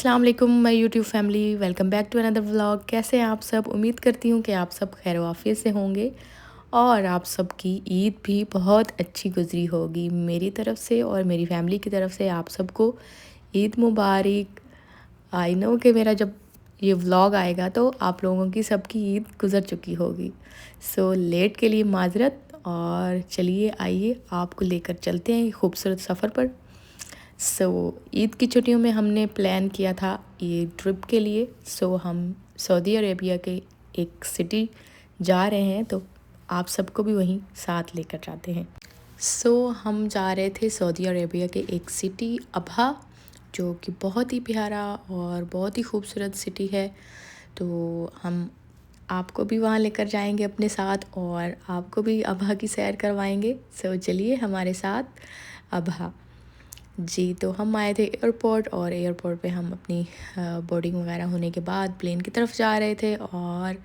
अस्सलाम वालेकुम my YouTube family, welcome back to another vlog. कैसे हैं आप सब? उम्मीद करती हूँ कि आप सब खैर वाफियत से होंगे और आप सबकी ईद भी बहुत अच्छी गुजरी होगी। मेरी तरफ से और मेरी फैमिली की तरफ से आप सबको ईद मुबारक। आई नो कि मेरा जब ये व्लॉग आएगा तो आप लोगों की सबकी ईद गुज़र चुकी होगी। सो लेट के लिए माज़रत, और चलिए आइए आपको लेकर चलते हैं खूबसूरत सफ़र पर। ईद की छुट्टियों में हमने प्लान किया था ये ट्रिप के लिए। हम सऊदी अरेबिया के एक सिटी जा रहे हैं, तो आप सबको भी वहीं साथ लेकर जाते हैं। हम जा रहे थे सऊदी अरेबिया के एक सिटी अबहा, जो कि बहुत ही प्यारा और बहुत ही खूबसूरत सिटी है। तो हम आपको भी वहाँ लेकर जाएंगे अपने साथ और आपको भी अबहा की सैर करवाएंगे। चलिए हमारे साथ अबहा। जी, तो हम आए थे एयरपोर्ट, और एयरपोर्ट पे हम अपनी बोर्डिंग वगैरह होने के बाद प्लेन की तरफ जा रहे थे। और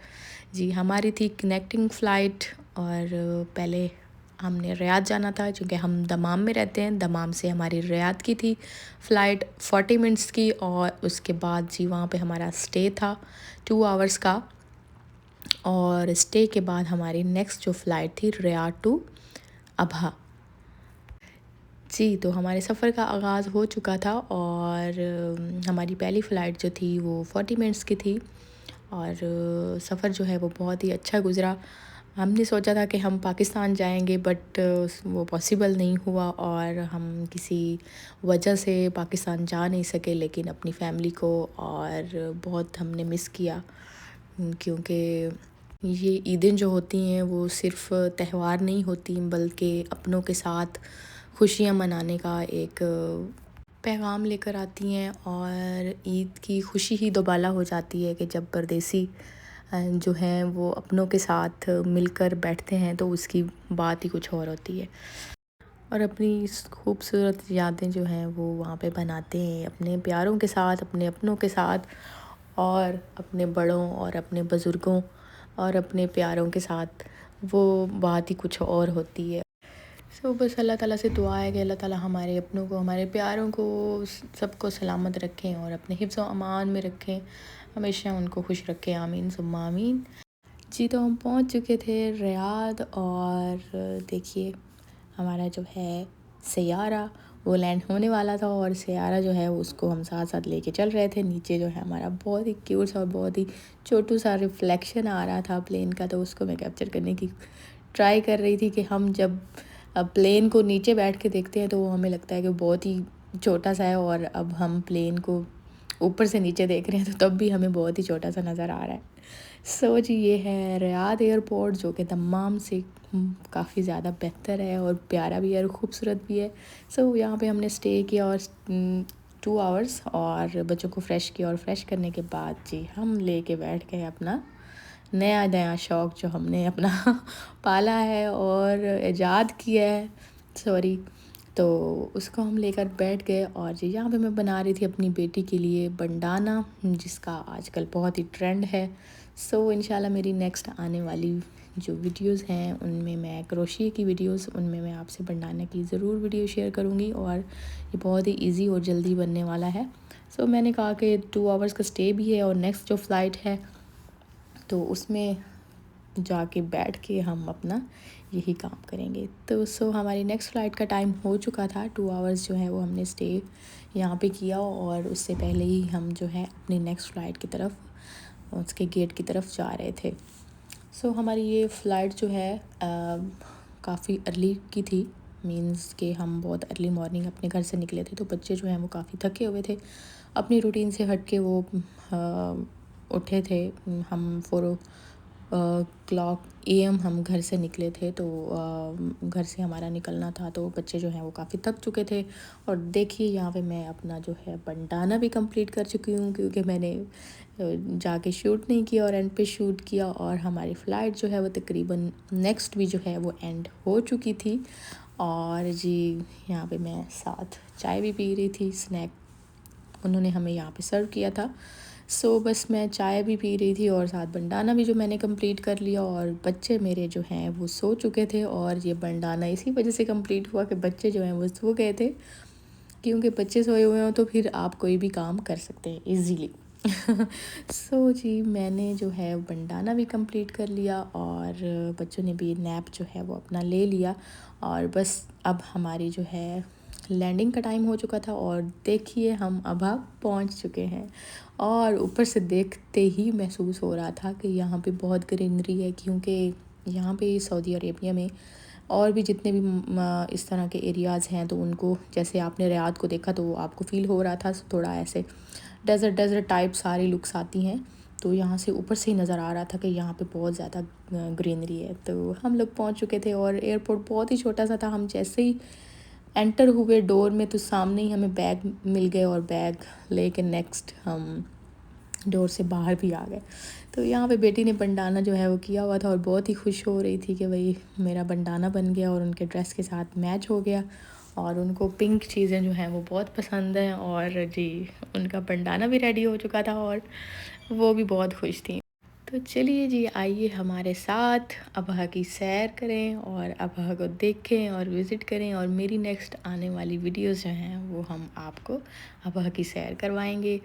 जी, हमारी थी कनेक्टिंग फ़्लाइट, और पहले हमने रियाद जाना था क्योंकि हम दमाम में रहते हैं। दमाम से हमारी रियाद की थी फ़्लाइट 40 मिनट्स की, और उसके बाद जी वहाँ पे हमारा स्टे था 2 आवर्स का। और स्टे के बाद हमारी नेक्स्ट जो फ़्लाइट थी रियाद टू अबहा। जी, तो हमारे सफ़र का आगाज़ हो चुका था, और हमारी पहली फ़्लाइट जो थी वो 40 मिनट्स की थी। और सफ़र जो है वो बहुत ही अच्छा गुज़रा। हमने सोचा था कि हम पाकिस्तान जाएंगे, बट वो पॉसिबल नहीं हुआ और हम किसी वजह से पाकिस्तान जा नहीं सके। लेकिन अपनी फ़ैमिली को और बहुत हमने मिस किया, क्योंकि ये ईदें जो होती हैं वो सिर्फ़ त्यौहार नहीं होती, बल्कि अपनों के साथ खुशियाँ मनाने का एक पैगाम लेकर आती हैं। और ईद की खुशी ही दोबाला हो जाती है कि जब परदेसी जो हैं वो अपनों के साथ मिलकर बैठते हैं, तो उसकी बात ही कुछ और होती है। और अपनी इस खूबसूरत यादें जो हैं वो वहाँ पे बनाते हैं अपने प्यारों के साथ, अपने अपनों के साथ, और अपने बड़ों और अपने बुज़ुर्गों और अपने प्यारों के साथ। वो बात ही कुछ और होती है। बस अल्लाह ताला से दुआ है कि अल्लाह ताला हमारे अपनों को, हमारे प्यारों को, सबको सलामत रखें और अपने हिफ्ज़ व अमान में रखें, हमेशा उनको खुश रखें। आमीन सुम्मा आमीन। जी, तो हम पहुंच चुके थे रियाद, और देखिए हमारा जो है सैयारा वो लैंड होने वाला था, और सैयारा जो है उसको हम साथ साथ लेके चल रहे थे। नीचे जो है हमारा बहुत ही क्यूट सा और बहुत ही छोटू सा रिफ्लेक्शन आ रहा था प्लेन का, तो उसको मैं कैप्चर करने की ट्राई कर रही थी कि हम जब प्लेन को नीचे बैठ के देखते हैं तो वो हमें लगता है कि बहुत ही छोटा सा है, और अब हम प्लेन को ऊपर से नीचे देख रहे हैं तो तब भी हमें बहुत ही छोटा सा नज़र आ रहा है। जी, ये है रियाद एयरपोर्ट, जो कि दम्माम से काफ़ी ज़्यादा बेहतर है और प्यारा भी है और ख़ूबसूरत भी है। यहाँ पे हमने स्टे किया और 2 आवर्स, और बच्चों को फ़्रेश किया, और फ़्रेश करने के बाद जी हम लेके बैठ गए अपना नया नया शौक़ जो हमने अपना पाला है और ईजाद किया है, सॉरी। तो उसको हम लेकर बैठ गए, और जी यहाँ पे मैं बना रही थी अपनी बेटी के लिए बंडाना, जिसका आजकल बहुत ही ट्रेंड है। इंशाल्लाह मेरी नेक्स्ट आने वाली जो वीडियोस हैं उनमें मैं क्रोशिया की वीडियोस, उनमें मैं आपसे बंडाना की ज़रूर वीडियो शेयर करूँगी, और ये बहुत ही इजी और जल्दी बनने वाला है। मैंने कहा कि 2 आवर्स का स्टे भी है, और नेक्स्ट जो फ़्लाइट है तो उसमें जाके बैठ के हम अपना यही काम करेंगे। तो हमारी नेक्स्ट फ़्लाइट का टाइम हो चुका था। 2 आवर्स जो है वो हमने स्टे यहाँ पे किया, और उससे पहले ही हम जो है अपनी नेक्स्ट फ़्लाइट की तरफ, उसके गेट की तरफ जा रहे थे। हमारी ये फ़्लाइट जो है काफ़ी अर्ली की थी, मींस कि हम बहुत अर्ली मॉर्निंग अपने घर से निकले थे। तो बच्चे जो हैं वो काफ़ी थके हुए थे, अपनी रूटीन से हट के वो उठे थे। हम 4 क्लॉक AM हम घर से निकले थे, तो घर से हमारा निकलना था, तो बच्चे जो हैं वो काफ़ी थक चुके थे। और देखिए यहाँ पे मैं अपना जो है बंडाना भी कंप्लीट कर चुकी हूँ, क्योंकि मैंने जाके शूट नहीं किया और एंड पे शूट किया, और हमारी फ़्लाइट जो है वो तकरीबन नेक्स्ट भी जो है वो एंड हो चुकी थी। और जी यहाँ पे मैं साथ चाय भी पी रही थी, स्नैक उन्होंने हमें यहाँ पे सर्व किया था। बस मैं चाय भी पी रही थी और साथ बंडाना भी जो मैंने कंप्लीट कर लिया, और बच्चे मेरे जो हैं वो सो चुके थे, और ये बंडाना इसी वजह से कंप्लीट हुआ कि बच्चे जो हैं वो सो गए थे। क्योंकि बच्चे सोए हुए हों तो फिर आप कोई भी काम कर सकते हैं इजीली। सो जी, मैंने जो है बंडाना भी कंप्लीट कर लिया और बच्चों ने भी नैप जो है वो अपना ले लिया। और बस अब हमारी जो है लैंडिंग का टाइम हो चुका था और देखिए हम अब पहुंच चुके हैं। और ऊपर से देखते ही महसूस हो रहा था कि यहाँ पे बहुत ग्रीनरी है, क्योंकि यहाँ पे सऊदी अरेबिया में और भी जितने भी इस तरह के एरियाज़ हैं, तो उनको जैसे आपने रियाद को देखा तो आपको फ़ील हो रहा था थोड़ा ऐसे डेज़र्ट डेज़र्ट टाइप सारी लुक्स आती हैं। तो यहाँ से ऊपर से ही नज़र आ रहा था कि यहाँ पे बहुत ज़्यादा ग्रीनरी है। तो हम लोग पहुँच चुके थे और एयरपोर्ट बहुत ही छोटा सा था। हम जैसे ही एंटर हुए डोर में तो सामने ही हमें बैग मिल गए और बैग लेके नेक्स्ट हम डोर से बाहर भी आ गए। तो यहाँ पे बेटी ने बंडाना जो है वो किया हुआ था और बहुत ही खुश हो रही थी कि भाई मेरा बंडाना बन गया और उनके ड्रेस के साथ मैच हो गया। और उनको पिंक चीज़ें जो हैं वो बहुत पसंद हैं और जी उनका बंडाना भी रेडी हो चुका था और वो भी बहुत खुश थी। तो चलिए जी, आइए हमारे साथ अबहा की सैर करें और अबहा को देखें और विज़िट करें। और मेरी नेक्स्ट आने वाली वीडियोस जो हैं वो हम आपको अबहा की सैर करवाएंगे।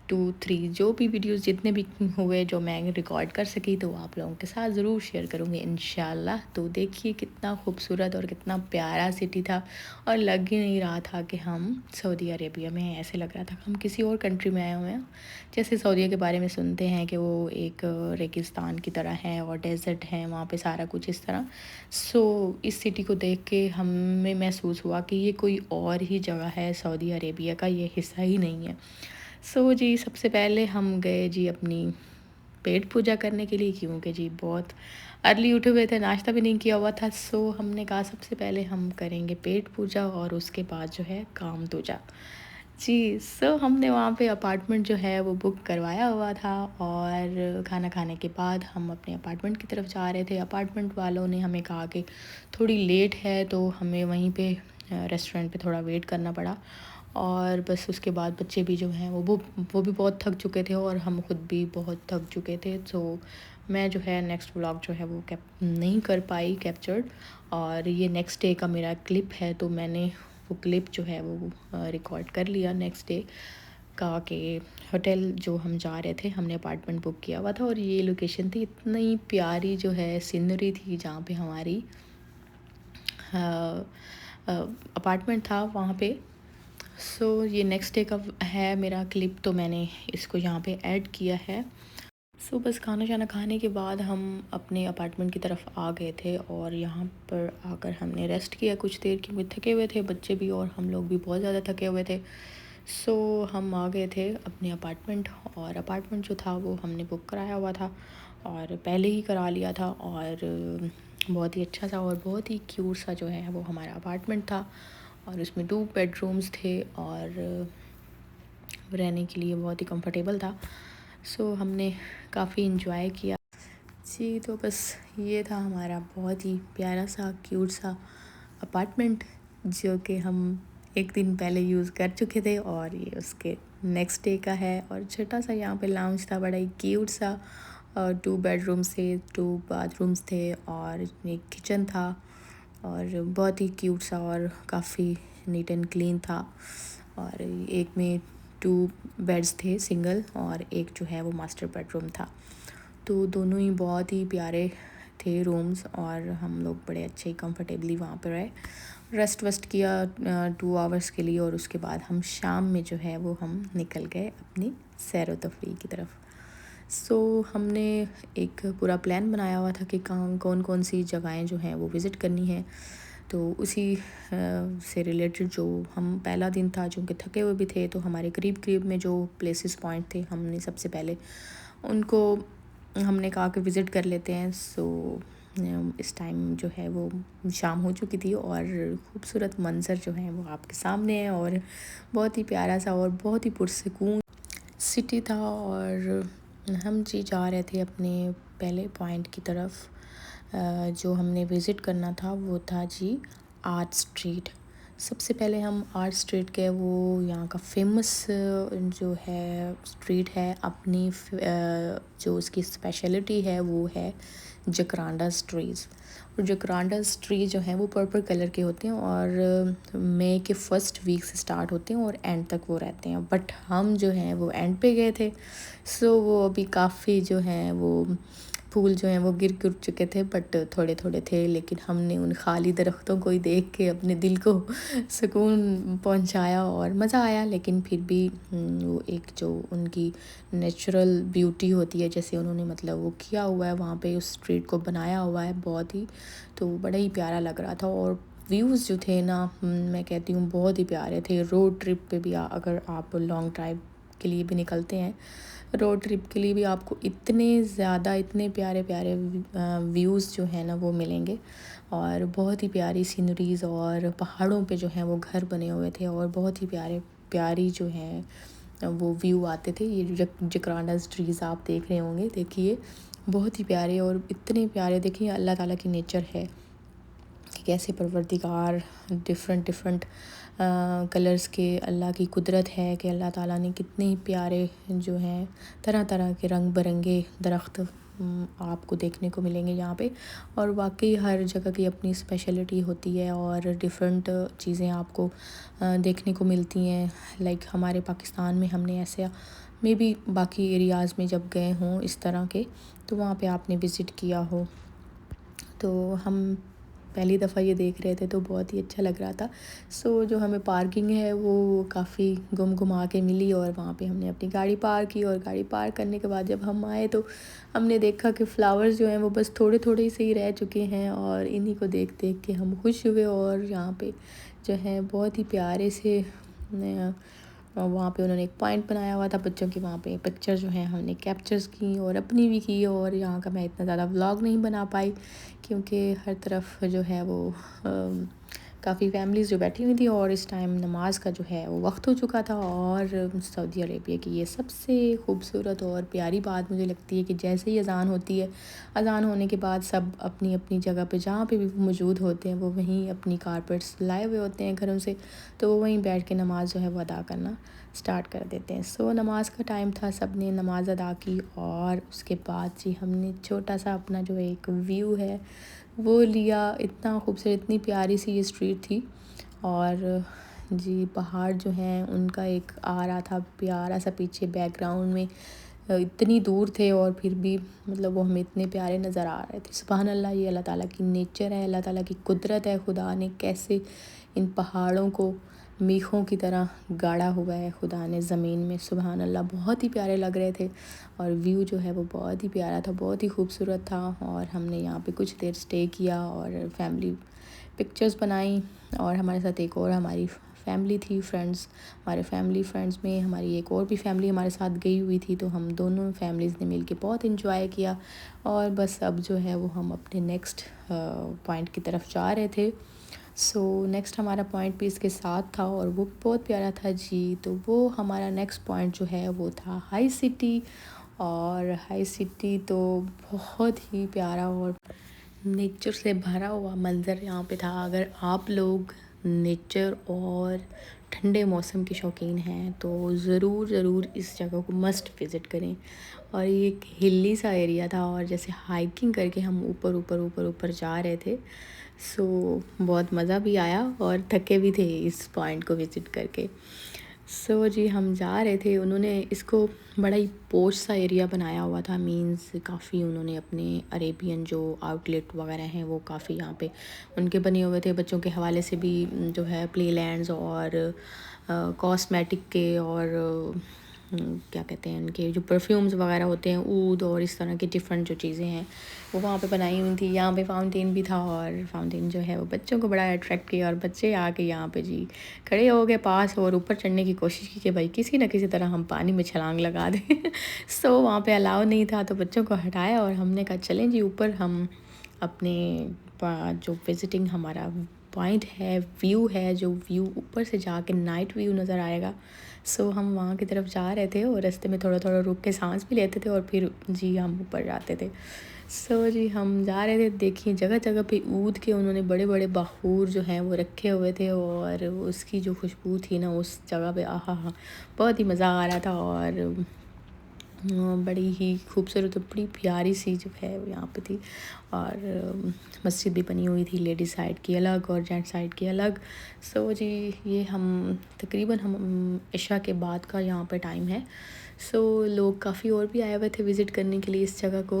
2-3 जो भी वीडियोस जितने भी हुए जो मैं रिकॉर्ड कर सकी तो आप लोगों के साथ ज़रूर शेयर करूँगी इंशाल्लाह। तो देखिए कितना खूबसूरत और कितना प्यारा सिटी था और लग ही नहीं रहा था कि हम सऊदी अरेबिया में हैं। ऐसे लग रहा था कि हम किसी और कंट्री में आए हुए हैं। जैसे सऊदीया के बारे में सुनते हैं कि वो एक रेगिस्तान की तरह है और डेज़र्ट है वहाँ पे सारा कुछ इस तरह। सो इस सिटी को देख के हमें महसूस हुआ कि ये कोई और ही जगह है, सऊदी अरेबिया का ये हिस्सा ही नहीं है। सो जी सबसे पहले हम गए जी अपनी पेट पूजा करने के लिए, क्योंकि जी बहुत अर्ली उठे हुए थे, नाश्ता भी नहीं किया हुआ था। सो हमने कहा सबसे पहले हम करेंगे पेट पूजा और उसके बाद जो है काम दूजा। जी, सो हमने वहाँ पे अपार्टमेंट जो है वो बुक करवाया हुआ था और खाना खाने के बाद हम अपने अपार्टमेंट की तरफ जा रहे थे। अपार्टमेंट वालों ने हमें कहा कि थोड़ी लेट है तो हमें वहीं पे रेस्टोरेंट पे थोड़ा वेट करना पड़ा। और बस उसके बाद बच्चे भी जो हैं वो भी बहुत थक चुके थे और हम खुद भी बहुत थक चुके थे। तो मैं जो है नेक्स्ट व्लॉग जो है वो नहीं कर पाई कैप्चर्ड। और ये नेक्स्ट डे का मेरा क्लिप है, तो मैंने वो क्लिप जो है वो रिकॉर्ड कर लिया नेक्स्ट डे का कि होटल जो हम जा रहे थे हमने अपार्टमेंट बुक किया हुआ था और ये लोकेशन थी। इतनी प्यारी जो है सीनरी थी जहाँ पे हमारी अपार्टमेंट था वहाँ पे। सो ये नेक्स्ट डे का है मेरा क्लिप, तो मैंने इसको यहाँ पे ऐड किया है। सो बस खाना शाना खाने के बाद हम अपने अपार्टमेंट की तरफ आ गए थे और यहाँ पर आकर हमने रेस्ट किया कुछ देर, क्योंकि थके हुए थे बच्चे भी और हम लोग भी बहुत ज़्यादा थके हुए थे। सो हम आ गए थे अपने अपार्टमेंट और अपार्टमेंट जो था वो हमने बुक कराया हुआ था और पहले ही करा लिया था। और बहुत ही अच्छा सा और बहुत ही क्यूट सा जो है वो हमारा अपार्टमेंट था और उसमें 2 बेडरूम्स थे और रहने के लिए बहुत ही कंफर्टेबल था। सो हमने काफ़ी इन्जॉय किया जी। तो बस ये था हमारा बहुत ही प्यारा सा क्यूट सा अपार्टमेंट, जो कि हम एक दिन पहले यूज़ कर चुके थे और ये उसके नेक्स्ट डे का है। और छोटा सा यहाँ पे लाउंज था, बड़ा ही क्यूट सा। और 2 बेडरूम्स थे, 2 बाथरूम्स थे और एक किचन था और बहुत ही क्यूट सा और काफ़ी नीट एंड क्लीन था। और एक में 2 बेड्स थे सिंगल और एक जो है वो मास्टर बेडरूम था। तो दोनों ही बहुत ही प्यारे थे रूम्स और हम लोग बड़े अच्छे कंफर्टेबली वहाँ पर रहे, रेस्ट वेस्ट किया 2 आवर्स के लिए। और उसके बाद हम शाम में जो है वो हम निकल गए अपनी सैर व तफरीह की तरफ। सो हमने एक पूरा प्लान बनाया हुआ था कि कहाँ कौन कौन सी जगहें जो हैं वो विज़िट करनी है। तो उसी से रिलेटेड जो हम पहला दिन था, चूँकि थके हुए भी थे, तो हमारे करीब करीब में जो प्लेसेस पॉइंट थे हमने सबसे पहले उनको हमने कहा कि विज़िट कर लेते हैं। सो इस टाइम जो है वो शाम हो चुकी थी और खूबसूरत मंज़र जो है वो आपके सामने है और बहुत ही प्यारा सा और बहुत ही पुरसकून सिटी था। और हम जी जा रहे थे अपने पहले पॉइंट की तरफ। जो हमने विज़िट करना था वो था जी आर्ट स्ट्रीट। सबसे पहले हम आर्ट स्ट्रीट के वो यहाँ का फेमस जो है स्ट्रीट है, अपनी जो उसकी स्पेशलिटी है वो है जकरांडास ट्रीज़। और जकरांडास ट्री जो हैं वो पर्पल कलर के होते हैं और मई के फर्स्ट वीक से स्टार्ट होते हैं और एंड तक वो रहते हैं। बट हम जो हैं वो एंड पे गए थे, सो वो अभी काफ़ी जो हैं वो फूल जो हैं वो गिर चुके थे, बट थोड़े थोड़े थे। लेकिन हमने उन खाली दरख्तों को ही देख के अपने दिल को सुकून पहुंचाया और मज़ा आया। लेकिन फिर भी वो एक जो उनकी नेचुरल ब्यूटी होती है, जैसे उन्होंने मतलब वो किया हुआ है वहाँ पे, उस स्ट्रीट को बनाया हुआ है बहुत ही, तो बड़ा ही प्यारा लग रहा था। और व्यूज़ जो थे ना, मैं कहती हूँ बहुत ही प्यारे थे। रोड ट्रिप पे भी अगर आप लॉन्ग ड्राइव के लिए भी निकलते हैं, रोड ट्रिप के लिए भी आपको इतने ज़्यादा इतने प्यारे प्यारे व्यूज़ जो है ना वो मिलेंगे। और बहुत ही प्यारी सीनरीज़ और पहाड़ों पे जो है वो घर बने हुए थे और बहुत ही प्यारी जो है वो व्यू आते थे। ये जो जकरांडास ट्रीज़ आप देख रहे होंगे, देखिए बहुत ही प्यारे और इतने प्यारे। देखिए अल्लाह ताला की नेचर है कि कैसे परवरदिगार डिफरेंट कलर्स के, अल्लाह की कुदरत है कि अल्लाह ताला ने कितने ही प्यारे जो हैं तरह तरह के रंग बिरंगे दरख्त आपको देखने को मिलेंगे यहाँ पे। और वाकई हर जगह की अपनी स्पेशलिटी होती है और डिफरेंट चीज़ें आपको देखने को मिलती हैं। लाइक हमारे पाकिस्तान में हमने ऐसे मे बी बाकी एरियाज़ में जब गए हों इस तरह के, तो वहाँ पे आपने विज़िट किया हो, तो हम पहली दफ़ा ये देख रहे थे तो बहुत ही अच्छा लग रहा था। सो जो हमें पार्किंग है वो काफ़ी गुमगुमा के मिली और वहाँ पे हमने अपनी गाड़ी पार्क की। और गाड़ी पार्क करने के बाद जब हम आए तो हमने देखा कि फ़्लावर्स जो हैं वो बस थोड़े थोड़े से ही रह चुके हैं और इन्हीं को देख देख के हम खुश हुए। और यहाँ पे जो है बहुत ही प्यारे से और वहाँ पे उन्होंने एक पॉइंट बनाया हुआ था बच्चों के, वहाँ पे पिक्चर जो है हमने कैप्चर्स की और अपनी भी की। और यहाँ का मैं इतना ज़्यादा व्लॉग नहीं बना पाई क्योंकि हर तरफ जो है वो काफ़ी फैमिलीज़ जो बैठी हुई थी और इस टाइम नमाज का जो है वो वक्त हो चुका था। और सऊदी अरेबिया की ये सबसे खूबसूरत और प्यारी बात मुझे लगती है कि जैसे ही अज़ान होती है, अज़ान होने के बाद सब अपनी अपनी जगह पे जहाँ पे भी मौजूद होते हैं वो वहीं अपनी कारपेट्स लाए हुए होते हैं घरों से, तो वो वहीं बैठ के नमाज़ जो है वो अदा करना स्टार्ट कर देते हैं। सो नमाज का टाइम था, सब ने नमाज़ अदा की और उसके बाद जी हमने छोटा सा अपना जो एक व्यू है वो लिया। इतना खूबसूरत, इतनी प्यारी सी ये स्ट्रीट थी। और जी पहाड़ जो हैं उनका एक आ रहा था प्यारा सा पीछे बैकग्राउंड में, इतनी दूर थे और फिर भी मतलब वो हमें इतने प्यारे नज़र आ रहे थे। सुभान अल्लाह, ये अल्लाह ताला की नेचर है, अल्लाह ताला की कुदरत है। खुदा ने कैसे इन पहाड़ों को मीखों की तरह गाड़ा हुआ है खुदा ने ज़मीन में, सुभान अल्लाह, बहुत ही प्यारे लग रहे थे। और व्यू जो है वो बहुत ही प्यारा था, बहुत ही खूबसूरत था। और हमने यहाँ पे कुछ देर स्टे किया और फैमिली पिक्चर्स बनाई। और हमारे साथ एक और हमारी फैमिली थी, फ्रेंड्स, हमारे फैमिली फ्रेंड्स में हमारी एक और भी फैमिली हमारे साथ गई हुई थी, तो हम दोनों फैमिलीज़ ने मिलके बहुत इन्जॉय किया। और बस अब जो है वो हम अपने नेक्स्ट पॉइंट की तरफ जा रहे थे। सो नेक्स्ट हमारा पॉइंट भी इसके साथ था और वो बहुत प्यारा था जी। तो वो हमारा नेक्स्ट पॉइंट जो है वो था हाई सिटी। और हाई सिटी तो बहुत ही प्यारा और नेचर से भरा हुआ मंज़र यहाँ पे था। अगर आप लोग नेचर और ठंडे मौसम के शौकीन हैं तो ज़रूर इस जगह को मस्ट विज़िट करें। और ये एक हिली सा एरिया था और जैसे हाइकिंग करके हम ऊपर जा रहे थे। सो बहुत मज़ा भी आया और थके भी थे इस पॉइंट को विज़िट करके। सो जी हम जा रहे थे, उन्होंने इसको बड़ा ही पोश सा एरिया बनाया हुआ था, मींस काफ़ी उन्होंने अपने अरेबियन जो आउटलेट वगैरह हैं वो काफ़ी यहाँ पे उनके बने हुए थे। बच्चों के हवाले से भी जो है प्ले लैंड्स और कॉस्मेटिक के और क्या कहते हैं उनके जो परफ्यूम्स वगैरह होते हैं, ऊद और इस तरह की डिफरेंट जो चीज़ें हैं वो वहाँ पे बनाई हुई थी। यहाँ पे फाउंटेन भी था और फाउंटेन जो है वो बच्चों को बड़ा अट्रैक्ट किया और बच्चे आके यहाँ पे जी खड़े हो गए पास और ऊपर चढ़ने की कोशिश की कि भाई किसी न किसी तरह हम पानी में छलांग लगा दें। सो वहाँ पे अलाउ नहीं था तो बच्चों को हटाया और हमने कहा चलें जी ऊपर हम अपने जो विज़िटिंग हमारा पॉइंट है, व्यू है, जो व्यू ऊपर से जाके नाइट व्यू नज़र आएगा। सो हम वहाँ की तरफ जा रहे थे और रास्ते में थोड़ा थोड़ा रुक के सांस भी लेते थे और फिर जी हम ऊपर जाते थे। सो जी हम जा रहे थे, देखिए जगह जगह पे ऊद के उन्होंने बड़े बड़े बखूर जो हैं वो रखे हुए थे और उसकी जो खुशबू थी ना उस जगह पे, आहा हा, बहुत ही मज़ा आ रहा था। और बड़ी ही खूबसूरत और बड़ी प्यारी सी जो है वो यहाँ पे थी। और मस्जिद भी बनी हुई थी, लेडीज़ साइड की अलग और जेंट्स साइड की अलग। सो जी ये हम तकरीबन हम इशा के बाद का यहाँ पे टाइम है। सो लोग काफ़ी और भी आए हुए थे विज़िट करने के लिए इस जगह को।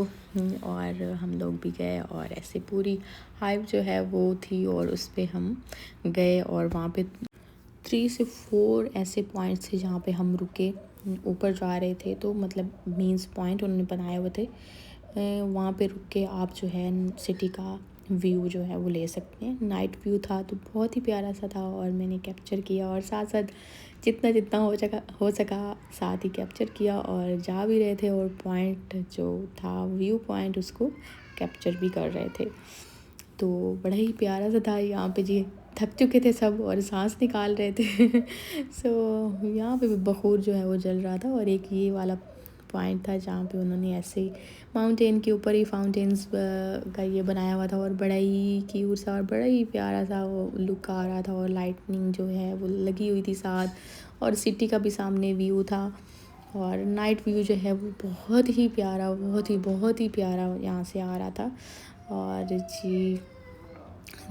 और हम लोग भी गए और ऐसे पूरी हाइव जो है वो थी और उस पे हम गए। और वहाँ पे 3 से 4 ऐसे पॉइंट्स थे जहाँ पे हम रुके, ऊपर जा रहे थे तो मतलब मीन्स पॉइंट उन्होंने बनाए हुए थे। वहाँ पे रुक के आप जो है सिटी का व्यू जो है वो ले सकते हैं। नाइट व्यू था तो बहुत ही प्यारा सा था और मैंने कैप्चर किया और साथ साथ जितना जितना हो सका साथ ही कैप्चर किया। और जा भी रहे थे और पॉइंट जो था व्यू पॉइंट उसको कैप्चर भी कर रहे थे। तो बड़ा ही प्यारा सा था। यहाँ पे जी थक चुके थे सब और सांस निकाल रहे थे। सो यहाँ पे भी बखूर जो है वो जल रहा था। और एक ये वाला पॉइंट था जहाँ पे उन्होंने ऐसे माउंटेन के ऊपर ही फाउंटेन्स का ये बनाया हुआ था और बड़ा ही क्यूट सा और बड़ा ही प्यारा सा वो लुक आ रहा था। और लाइटनिंग जो है वो लगी हुई थी साथ और सिटी का भी सामने व्यू था। और नाइट व्यू जो है वो बहुत ही प्यारा, बहुत ही प्यारा यहाँ से आ रहा था। और जी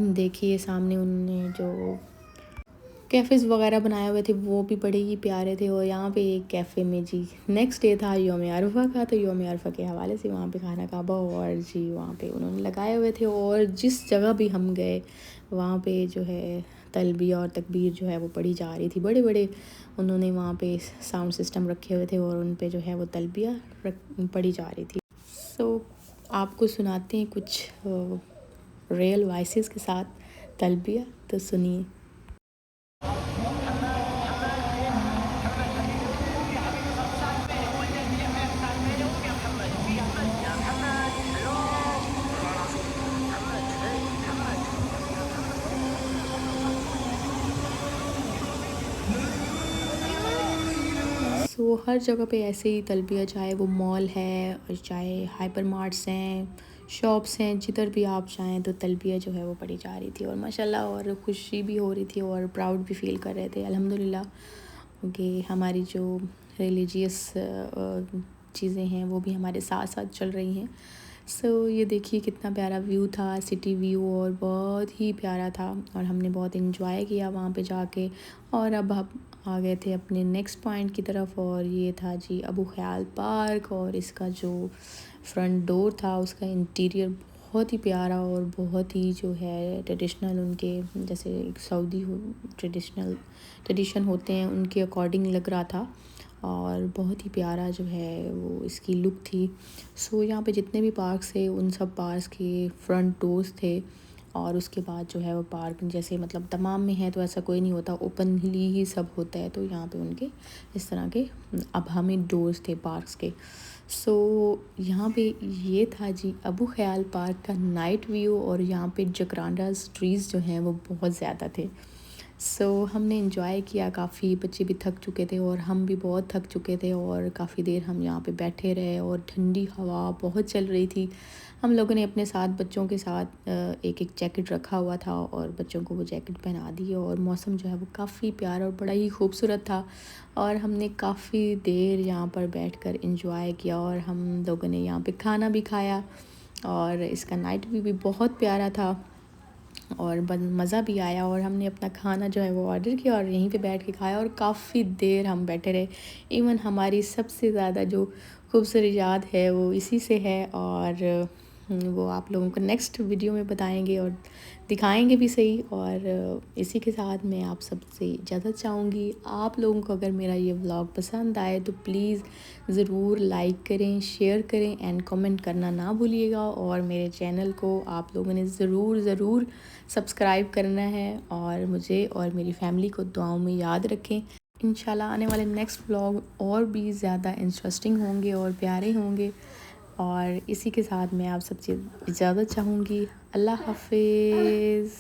देखिए सामने उन्होंने जो कैफ़ेज़ वगैरह बनाए हुए थे वो भी बड़े ही प्यारे थे। और यहाँ पे एक कैफ़े में जी नेक्स्ट डे था यौम अरफा का, तो यौम अरफा के हवाले से वहाँ पे खाना काबा और जी वहाँ पे उन्होंने लगाए हुए थे। और जिस जगह भी हम गए वहाँ पे जो है तलबिया और तकबीर जो है वो पढ़ी जा रही थी। बड़े बड़े उन्होंने वहाँ पे साउंड सिस्टम रखे हुए थे और उन पे जो है वो तलबिया पढ़ी जा रही थी। सो आपको सुनाते हैं कुछ रियल वॉइसेस के साथ तलबिया, तो सुनिए। सो हर जगह पे ऐसे ही तलबिया, चाहे वो मॉल है और चाहे हाइपर मार्ट्स हैं, शॉप्स हैं, जिधर भी आप जाएँ तो तलबिया जो है वो पढ़ी जा रही थी। और माशाल्लाह और खुशी भी हो रही थी और प्राउड भी फ़ील कर रहे थे अल्हम्दुलिल्लाह कि हमारी जो रिलीजियस चीज़ें हैं वो भी हमारे साथ साथ चल रही हैं। सो ये देखिए कितना प्यारा व्यू था, सिटी व्यू, और बहुत ही प्यारा था। और हमने बहुत इन्जॉय किया वहाँ पे जाके। और अब हम आ गए थे अपने नेक्स्ट पॉइंट की तरफ और ये था जी अबू ख़याल पार्क। और इसका जो फ्रंट डोर था उसका इंटीरियर बहुत ही प्यारा और बहुत ही जो है ट्रेडिशनल, उनके जैसे एक सऊदी ट्रेडिशन होते हैं उनके अकॉर्डिंग लग रहा था। और बहुत ही प्यारा जो है वो इसकी लुक थी। सो यहाँ पे जितने भी पार्क्स थे उन सब पार्क्स के फ्रंट डोर्स थे। और उसके बाद जो है वो पार्क जैसे मतलब तमाम में है तो ऐसा कोई नहीं होता, ओपनली ही सब होता है। तो यहाँ पे उनके इस तरह के अबामी डोर्स थे पार्क्स के। सो यहाँ पे ये था जी अबू ख़याल पार्क का नाइट व्यू। और यहाँ पे जकरांडास ट्रीज़ जो हैं वो बहुत ज़्यादा थे। सो हमने एंजॉय किया काफ़ी, बच्चे भी थक चुके थे और हम भी बहुत थक चुके थे। और काफ़ी देर हम यहाँ पे बैठे रहे और ठंडी हवा बहुत चल रही थी। हम लोगों ने अपने साथ बच्चों के साथ एक एक जैकेट रखा हुआ था और बच्चों को वो जैकेट पहना दी। और मौसम जो है वो काफ़ी प्यारा और बड़ा ही खूबसूरत था। और हमने काफ़ी देर यहाँ पर बैठकर एंजॉय किया और हम लोगों ने यहाँ पे खाना भी खाया। और इसका नाइट व्यू भी बहुत प्यारा था और मज़ा भी आया। और हमने अपना खाना जो है वो ऑर्डर किया और यहीं पे बैठ के खाया और काफ़ी देर हम बैठे रहे। इवन हमारी सबसे ज़्यादा जो खूबसूरत याद है वो इसी से है। और वो आप लोगों को नेक्स्ट वीडियो में बताएंगे और दिखाएंगे भी सही। और इसी के साथ मैं आप सबसे इजाज़त चाहूँगी। आप लोगों को अगर मेरा ये व्लॉग पसंद आए तो प्लीज़ ज़रूर लाइक करें, शेयर करें एंड कमेंट करना ना भूलिएगा। और मेरे चैनल को आप लोगों ने ज़रूर सब्सक्राइब करना है और मुझे और मेरी फैमिली को दुआओं में याद रखें। इंशाल्लाह आने वाले नेक्स्ट व्लॉग और भी ज़्यादा इंटरेस्टिंग होंगे और प्यारे होंगे। और इसी के साथ मैं आप सबसे इजाज़त चाहूँगी। अल्लाह हाफ़िज़।